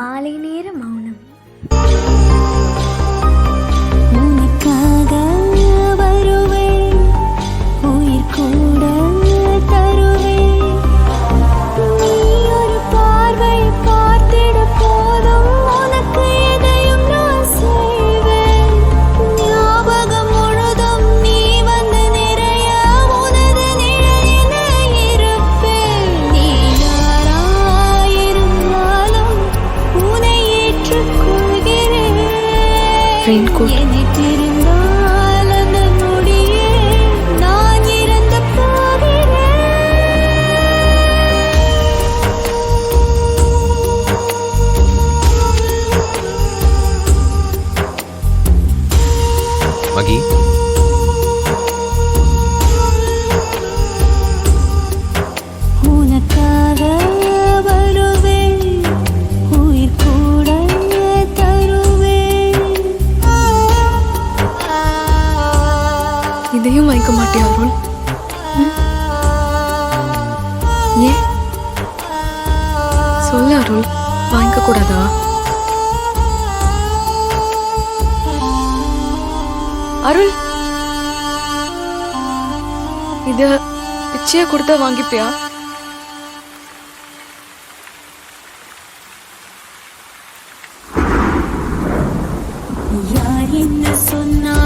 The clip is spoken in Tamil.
மாலை நேர மௌனம். உனக்காக வருவேன், உயிர் கூட தருவேன். நீ ஒரு பார்வை பார்த்திட போதும், உனக்கு எதையும் நான் செய்வேன். ஞாபகம் முழுதும் நீ வந்து நிறைய, உனது நிழலில் இருப்பேன். நீ யாராயிருந்தாலும் உன்னை ஏற்றுக்கொள்கிறேன். என்னை பிரிந்தால் அந்த நொடியே நான் இறந்து போகிறேன். மகி, உனக்காக வருவேன், உயிர் கூட தருவேன். இதையும் வாங்கிக்க மாட்டியா அருள்? ஏன் சொல்ல அருள், வாங்கிக்க கூடாதா? அருள், இத பிச்சையா கொடுத்தா வாங்கிப்பியா? யார் என்ன சொன்னா